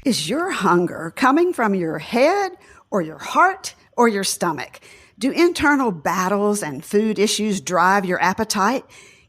Is your hunger coming from your head or your heart or your stomach? Do internal battles and food issues drive your appetite?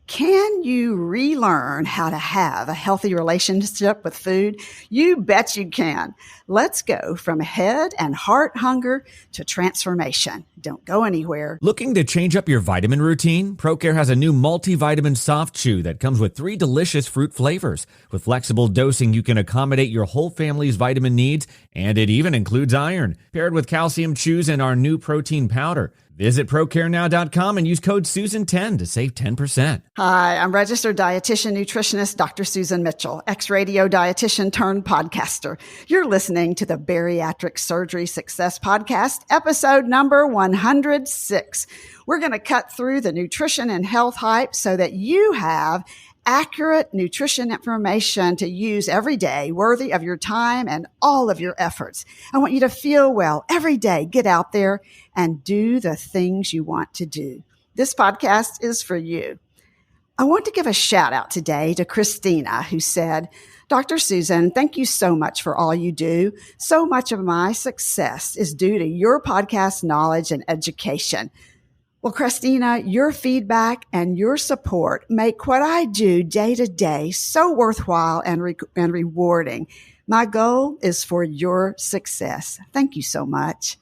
Can you relearn how to have a healthy relationship with food? You bet you can. Let's go from head and heart hunger to transformation. Don't go anywhere. Looking to change up your vitamin routine? ProCare has a new multivitamin soft chew that comes with 3 delicious fruit flavors. With flexible dosing, you can accommodate your whole family's vitamin needs, and it even includes iron. Paired with calcium chews and our new protein powder. Visit ProCareNow.com and use code Susan10 to save 10%. Hi, I'm registered dietitian nutritionist Dr. Susan Mitchell, ex-radio dietitian turned podcaster. You're listening to the Bariatric Surgery Success podcast, episode number 106. We're going to cut through the nutrition and health hype so that you have accurate nutrition information to use every day, worthy of your time and all of your efforts. I want you to feel well every day. Get out there and do the things you want to do. This podcast is for you. I want to give a shout out today to Christina, who said, Dr. Susan, thank you so much for all you do. So much of my success is due to your podcast knowledge and education. Well, Christina, your feedback and your support make what I do day to day so worthwhile and rewarding. My goal is for your success. Thank you so much.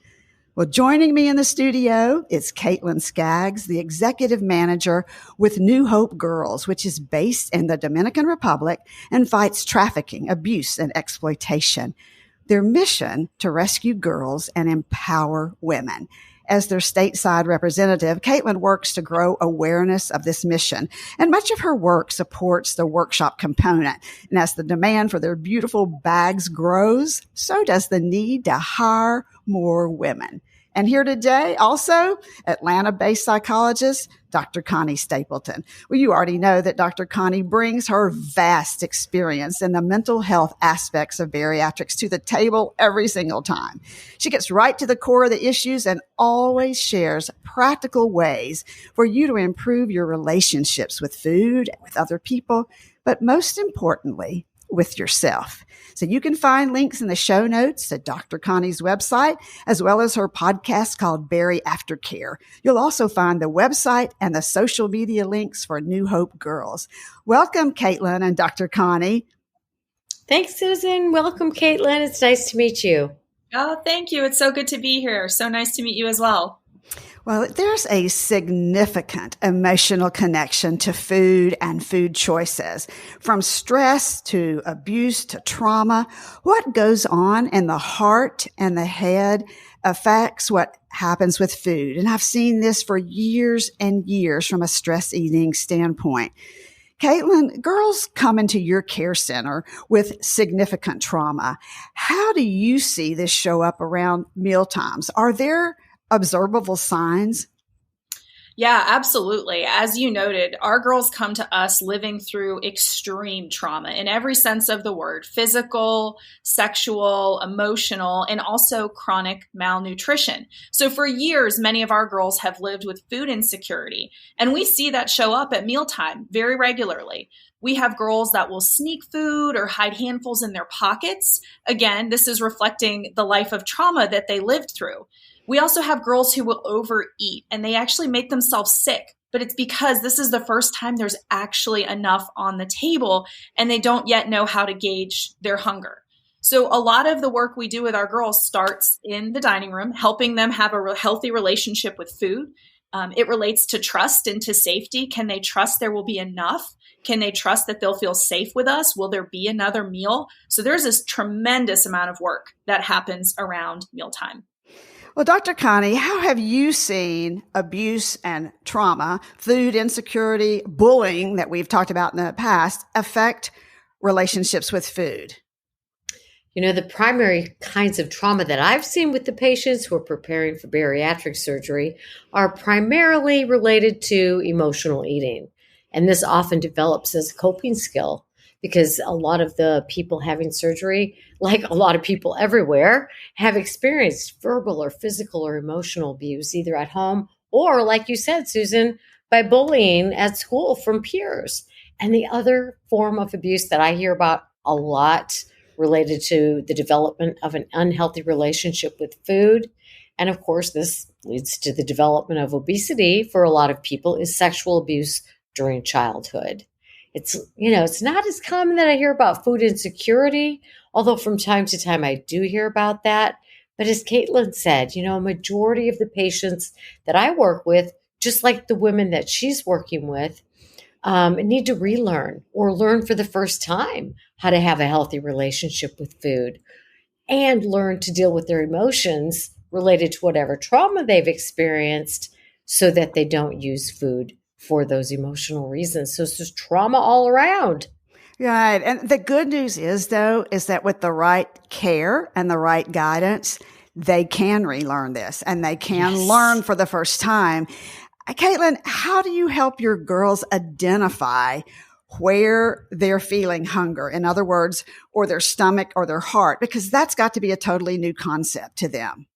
Well, joining me in the studio is Caitlin Skaggs, the executive manager with New Hope Girls, which is based in the Dominican Republic and fights trafficking, abuse, and exploitation. Their mission to rescue girls and empower women. As their stateside representative, Caitlin works to grow awareness of this mission, and much of her work supports the workshop component. And as the demand for their beautiful bags grows, so does the need to hire more women. And here today, also, Atlanta-based psychologist, Dr. Connie Stapleton. Well, you already know that Dr. Connie brings her vast experience in the mental health aspects of bariatrics to the table every single time. She gets right to the core of the issues and always shares practical ways for you to improve your relationships with food, with other people, but most importantly, with yourself. So you can find links in the show notes to Dr. Connie's website, as well as her podcast called Bari Aftercare. You'll also find the website and the social media links for New Hope Girls. Welcome, Caitlin and Dr. Connie. Thanks, Susan. Welcome, Caitlin. It's nice to meet you. Oh, thank you. It's so good to be here. So nice to meet you as well. Well, there's a significant emotional connection to food and food choices. From stress to abuse to trauma, what goes on in the heart and the head affects what happens with food. And I've seen this for years and years from a stress eating standpoint. Caitlin, girls come into your care center with significant trauma. How do you see this show up around mealtimes? Are there observable signs? Yeah, absolutely. As you noted, our girls come to us living through extreme trauma in every sense of the word: physical, sexual, emotional, and also chronic malnutrition. So for years, many of our girls have lived with food insecurity, and we see that show up at mealtime very regularly. We have girls that will sneak food or hide handfuls in their pockets. Again, this is reflecting the life of trauma that they lived through. We also have girls who will overeat and they actually make themselves sick, but it's because this is the first time there's actually enough on the table and they don't yet know how to gauge their hunger. So a lot of the work we do with our girls starts in the dining room, helping them have a healthy relationship with food. It relates to trust and to safety. Can they trust there will be enough? Can they trust that they'll feel safe with us? Will there be another meal? So there's this tremendous amount of work that happens around mealtime. Well, Dr. Connie, how have you seen abuse and trauma, food insecurity, bullying that we've talked about in the past affect relationships with food? You know, the primary kinds of trauma that I've seen with the patients who are preparing for bariatric surgery are primarily related to emotional eating. And this often develops as a coping skill, because a lot of the people having surgery, like a lot of people everywhere, have experienced verbal or physical or emotional abuse, either at home or, like you said, Susan, by bullying at school from peers. And the other form of abuse that I hear about a lot related to the development of an unhealthy relationship with food. And of course, this leads to the development of obesity for a lot of people, is sexual abuse during childhood. It's not as common that I hear about food insecurity, although from time to time I do hear about that. But as Caitlin said, a majority of the patients that I work with, just like the women that she's working with, need to relearn or learn for the first time how to have a healthy relationship with food and learn to deal with their emotions related to whatever trauma they've experienced so that they don't use food for those emotional reasons. So it's just trauma all around. Right. And the good news is, though, is that with the right care and the right guidance, they can relearn this and they can learn for the first time. Caitlin, how do you help your girls identify where they're feeling hunger? In other words, or their stomach or their heart, because that's got to be a totally new concept to them.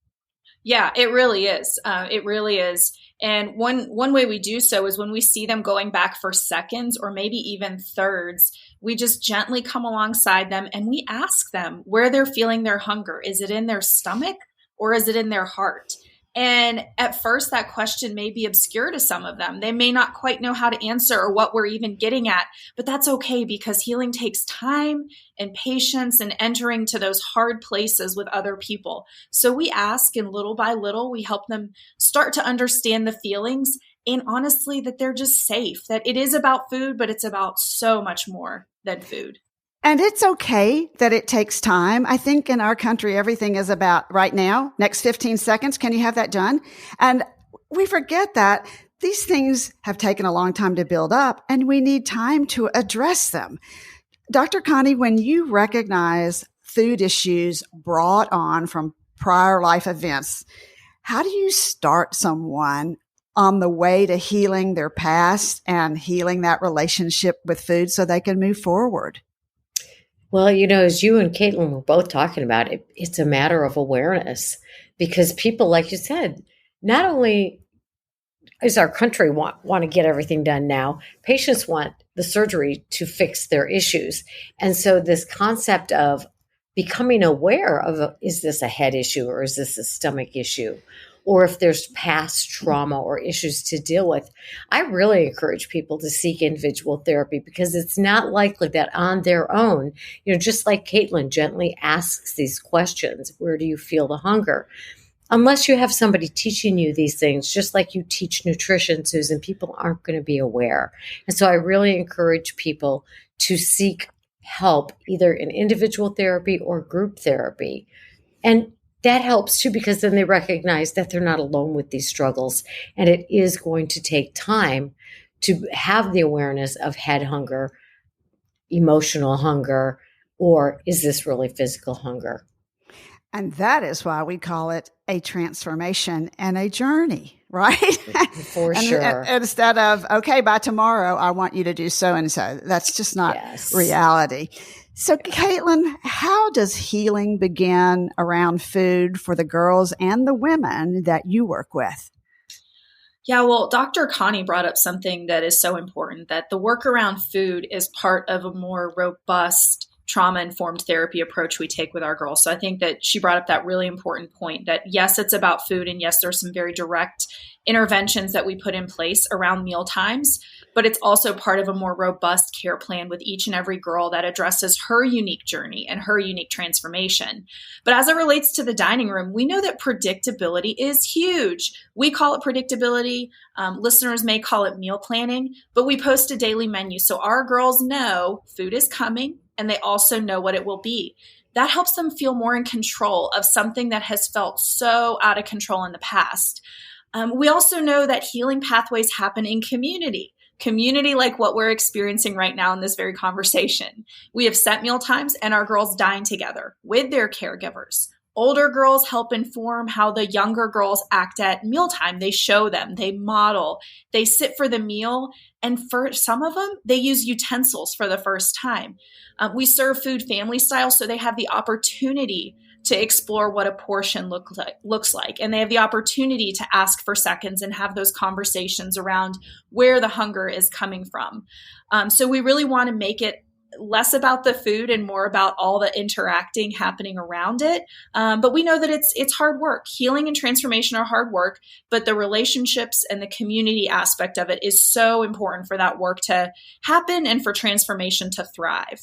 Yeah, it really is. It really is. And one way we do so is when we see them going back for seconds or maybe even thirds, we just gently come alongside them and we ask them where they're feeling their hunger. Is it in their stomach or is it in their heart? And at first, that question may be obscure to some of them. They may not quite know how to answer or what we're even getting at, but that's okay because healing takes time and patience and entering to those hard places with other people. So we ask, and little by little, we help them start to understand the feelings and honestly that they're just safe, that it is about food, but it's about so much more than food. And it's okay that it takes time. I think in our country, everything is about right now, next 15 seconds. Can you have that done? And we forget that these things have taken a long time to build up and we need time to address them. Dr. Connie, when you recognize food issues brought on from prior life events, how do you start someone on the way to healing their past and healing that relationship with food so they can move forward? Well, as you and Caitlin were both talking about, it's a matter of awareness because people, like you said, not only does our country want to get everything done now, patients want the surgery to fix their issues. And so this concept of becoming aware of, is this a head issue or is this a stomach issue? Or if there's past trauma or issues to deal with, I really encourage people to seek individual therapy because it's not likely that on their own, just like Caitlin gently asks these questions, where do you feel the hunger? Unless you have somebody teaching you these things, just like you teach nutrition, Susan, people aren't going to be aware. And so I really encourage people to seek help, either in individual therapy or group therapy. And that helps too, because then they recognize that they're not alone with these struggles. And it is going to take time to have the awareness of head hunger, emotional hunger, or is this really physical hunger? And that is why we call it a transformation and a journey, right? For sure. Instead of, okay, by tomorrow, I want you to do so and so. That's just not reality. So, Caitlin, how does healing begin around food for the girls and the women that you work with? Yeah, well, Dr. Connie brought up something that is so important, that the work around food is part of a more robust trauma-informed therapy approach we take with our girls. So I think that she brought up that really important point that yes, it's about food. And yes, there's some very direct interventions that we put in place around meal times, but it's also part of a more robust care plan with each and every girl that addresses her unique journey and her unique transformation. But as it relates to the dining room, we know that predictability is huge. We call it predictability. Listeners may call it meal planning, but we post a daily menu. So our girls know food is coming and they also know what it will be. That helps them feel more in control of something that has felt so out of control in the past. We also know that healing pathways happen in community like what we're experiencing right now in this very conversation. We have set meal times and our girls dine together with their caregivers. Older girls help inform how the younger girls act at mealtime. They show them, they model, they sit for the meal. And for some of them, they use utensils for the first time. We serve food family style, so they have the opportunity to explore what a portion looks like. And they have the opportunity to ask for seconds and have those conversations around where the hunger is coming from. So we really want to make it less about the food and more about all the interacting happening around it. But we know that it's hard work. Healing and transformation are hard work, but the relationships and the community aspect of it is so important for that work to happen and for transformation to thrive.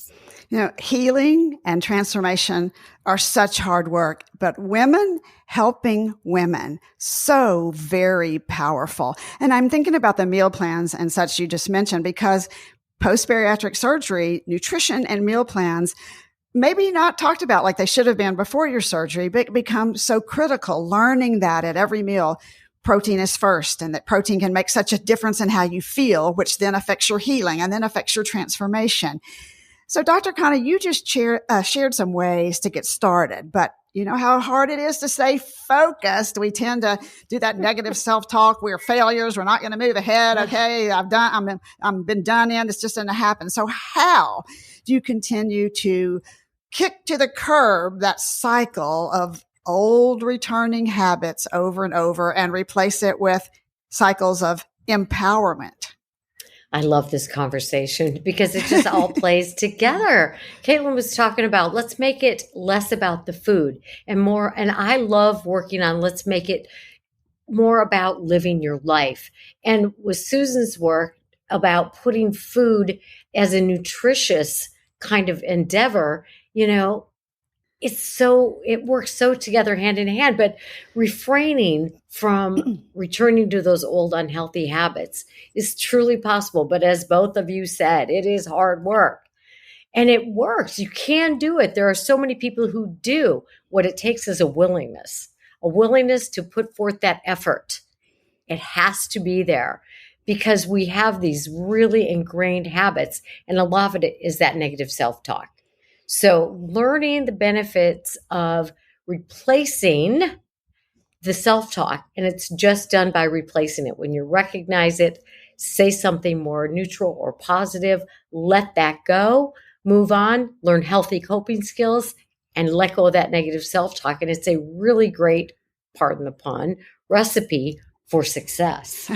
Healing and transformation are such hard work, but women helping women, so very powerful. And I'm thinking about the meal plans and such you just mentioned, because post-bariatric surgery, nutrition and meal plans, maybe not talked about like they should have been before your surgery, but become so critical. Learning that at every meal, protein is first, and that protein can make such a difference in how you feel, which then affects your healing and then affects your transformation. So Dr. Connie, you just shared some ways to get started, but you know how hard it is to stay focused. We tend to do that negative self-talk. We're failures. We're not going to move ahead. Okay, I'm been done in. It's just going to happen. So how do you continue to kick to the curb that cycle of old returning habits over and over and replace it with cycles of empowerment? I love this conversation because it just all plays together. Caitlin was talking about, let's make it less about the food and more. And I love working on, let's make it more about living your life. And with Susan's work about putting food as a nutritious kind of endeavor, it works so together hand in hand, but refraining from returning to those old unhealthy habits is truly possible. But as both of you said, it is hard work and it works. You can do it. There are so many people who do. What it takes is a willingness to put forth that effort. It has to be there because we have these really ingrained habits, and a lot of it is that negative self-talk. So learning the benefits of replacing the self-talk, and it's just done by replacing it. When you recognize it, say something more neutral or positive, let that go, move on, learn healthy coping skills, and let go of that negative self-talk. And it's a really great, pardon the pun, recipe for success.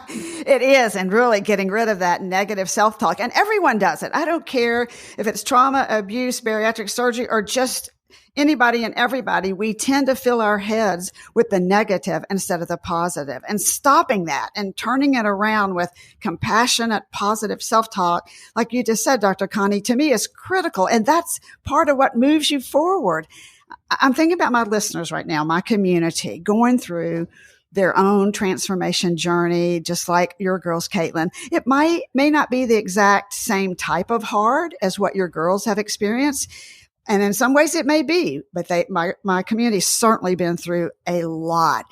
It is, and really getting rid of that negative self-talk. And everyone does it. I don't care if it's trauma, abuse, bariatric surgery, or just anybody and everybody. We tend to fill our heads with the negative instead of the positive. And stopping that and turning it around with compassionate, positive self-talk, like you just said, Dr. Connie, to me is critical. And that's part of what moves you forward. I'm thinking about my listeners right now, my community, going through their own transformation journey, just like your girls, Caitlin. It may not be the exact same type of hard as what your girls have experienced. And in some ways it may be, but my community's certainly been through a lot.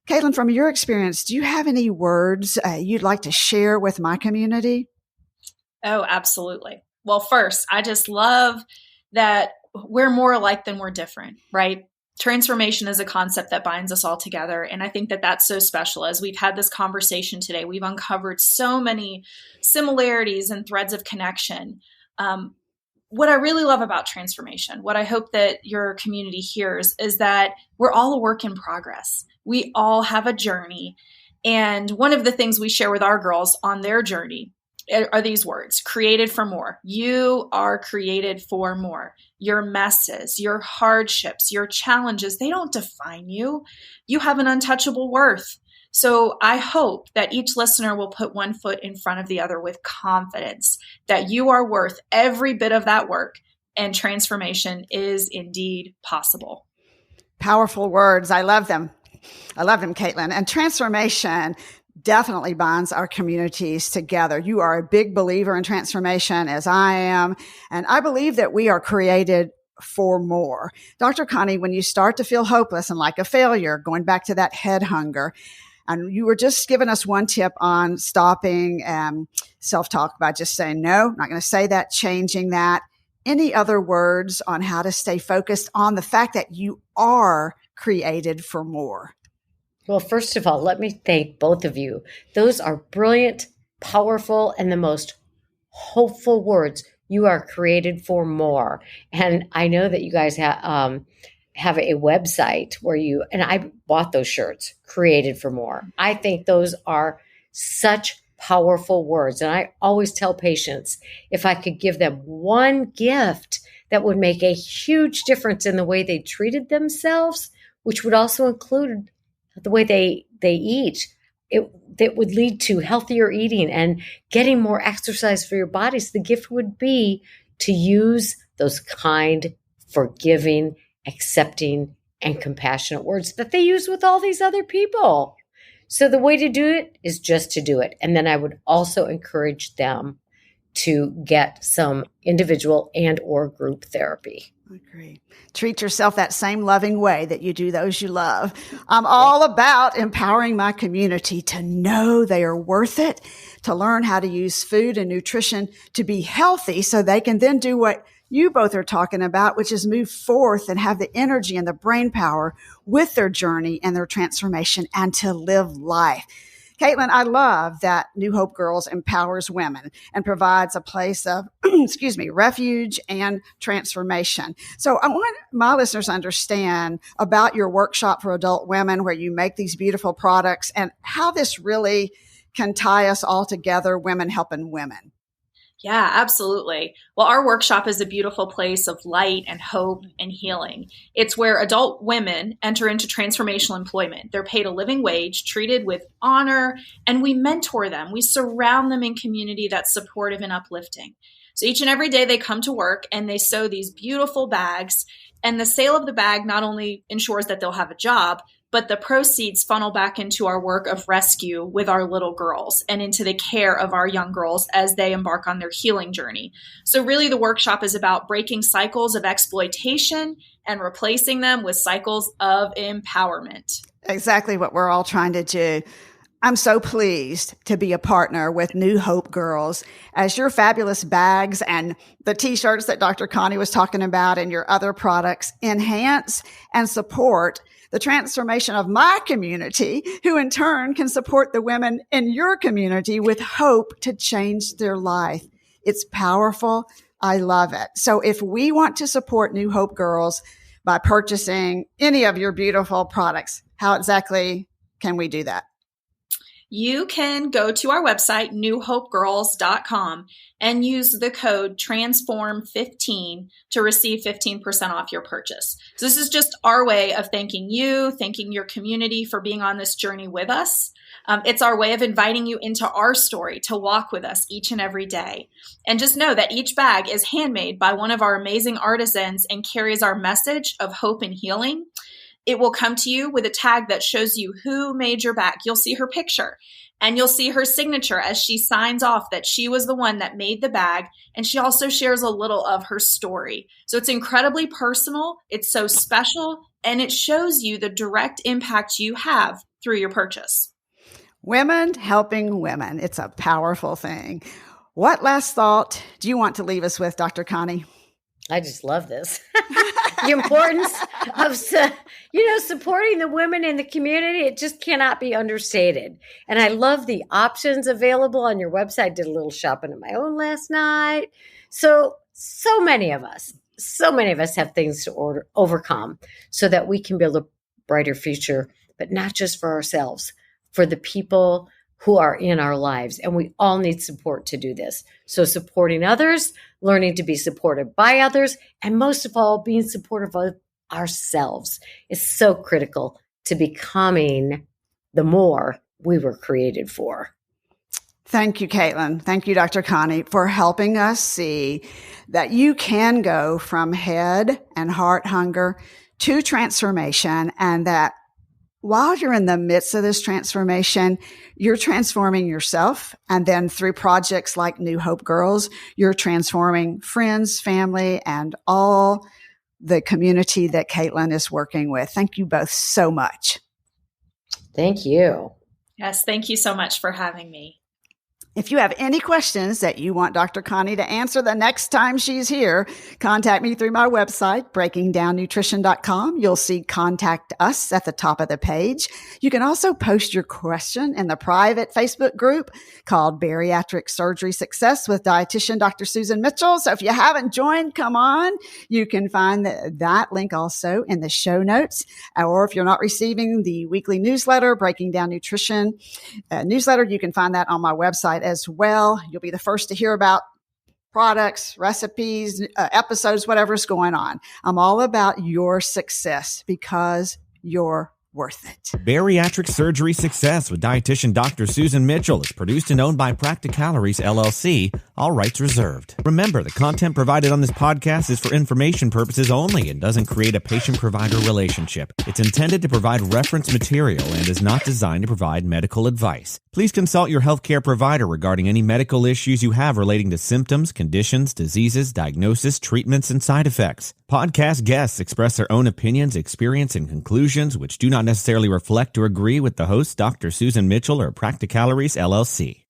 Caitlin, from your experience, do you have any words you'd like to share with my community? Oh, absolutely. Well, first, I just love that we're more alike than we're different, right? Transformation is a concept that binds us all together. And I think that that's so special. As we've had this conversation today, we've uncovered so many similarities and threads of connection. What I really love about transformation, what I hope that your community hears, is that we're all a work in progress. We all have a journey. And one of the things we share with our girls on their journey are these words: created for more. You are created for more. Your messes, your hardships, your challenges, they don't define you. You have an untouchable worth. So I hope that each listener will put one foot in front of the other with confidence that you are worth every bit of that work, and transformation is indeed possible. Powerful words. I love them. Caitlin. And transformation definitely bonds our communities together. You are a big believer in transformation, as I am. And I believe that we are created for more. Dr. Connie, when you start to feel hopeless and like a failure, going back to that head hunger, and you were just giving us one tip on stopping self-talk by just saying, no, I'm not going to say that, changing that. Any other words on how to stay focused on the fact that you are created for more? Well, first of all, let me thank both of you. Those are brilliant, powerful, and the most hopeful words. You are created for more. And I know that you guys have a website where and I bought those shirts, created for more. I think those are such powerful words. And I always tell patients, if I could give them one gift that would make a huge difference in the way they treated themselves, which would also include the way they eat, that would lead to healthier eating and getting more exercise for your bodies. The gift would be to use those kind, forgiving, accepting, and compassionate words that they use with all these other people. So the way to do it is just to do it. And then I would also encourage them to get some individual and or group therapy. I agree. Treat yourself that same loving way that you do those you love. I'm all about empowering my community to know they are worth it, to learn how to use food and nutrition to be healthy so they can then do what you both are talking about, which is move forth and have the energy and the brain power with their journey and their transformation and to live life. Caitlin, I love that New Hope Girls empowers women and provides a place of, refuge and transformation. So I want my listeners to understand about your workshop for adult women where you make these beautiful products and how this really can tie us all together, women helping women. Yeah, absolutely. Well, our workshop is a beautiful place of light and hope and healing. It's where adult women enter into transformational employment. They're paid a living wage, treated with honor, and we mentor them. We surround them in community that's supportive and uplifting. So each and every day they come to work and they sew these beautiful bags. And the sale of the bag not only ensures that they'll have a job, but the proceeds funnel back into our work of rescue with our little girls and into the care of our young girls as they embark on their healing journey. So really the workshop is about breaking cycles of exploitation and replacing them with cycles of empowerment. Exactly what we're all trying to do. I'm so pleased to be a partner with New Hope Girls as your fabulous bags and the t-shirts that Dr. Connie was talking about and your other products enhance and support the transformation of my community, who in turn can support the women in your community with hope to change their life. It's powerful. I love it. So if we want to support New Hope Girls by purchasing any of your beautiful products, how exactly can we do that? You can go to our website, newhopegirls.com, and use the code TRANSFORM15 to receive 15% off your purchase. So this is just our way of thanking you, thanking your community for being on this journey with us. It's our way of inviting you into our story to walk with us each and every day. And just know that each bag is handmade by one of our amazing artisans and carries our message of hope and healing. It will come to you with a tag that shows you who made your bag. You'll see her picture and you'll see her signature as she signs off that she was the one that made the bag. And she also shares a little of her story. So it's incredibly personal. It's so special. And it shows you the direct impact you have through your purchase. Women helping women. It's a powerful thing. What last thought do you want to leave us with, Dr. Connie? I just love this. The importance of, supporting the women in the community, it just cannot be understated. And I love the options available on your website. I did a little shopping of my own last night. So many of us have things to overcome so that we can build a brighter future, but not just for ourselves, for the people who are in our lives. And we all need support to do this. So supporting others, learning to be supported by others, and most of all, being supportive of ourselves is so critical to becoming the more we were created for. Thank you, Caitlin. Thank you, Dr. Connie, for helping us see that you can go from head and heart hunger to transformation, and that while you're in the midst of this transformation, you're transforming yourself. And then through projects like New Hope Girls, you're transforming friends, family, and all the community that Caitlin is working with. Thank you both so much. Thank you. Yes, thank you so much for having me. If you have any questions that you want Dr. Connie to answer the next time she's here, contact me through my website, breakingdownnutrition.com. You'll see Contact Us at the top of the page. You can also post your question in the private Facebook group called Bariatric Surgery Success with dietitian Dr. Susan Mitchell. So if you haven't joined, come on. You can find that link also in the show notes. Or if you're not receiving the weekly newsletter, Breaking Down Nutrition newsletter, you can find that on my website as well. You'll be the first to hear about products, recipes, episodes, whatever's going on. I'm all about your success because you're worth it. Bariatric Surgery Success with dietitian Dr. Susan Mitchell is produced and owned by Practicalories, LLC. All rights reserved. Remember, the content provided on this podcast is for information purposes only and doesn't create a patient-provider relationship. It's intended to provide reference material and is not designed to provide medical advice. Please consult your healthcare provider regarding any medical issues you have relating to symptoms, conditions, diseases, diagnosis, treatments, and side effects. Podcast guests express their own opinions, experience, and conclusions which do not necessarily reflect or agree with the host, Dr. Susan Mitchell or Practicalories, LLC.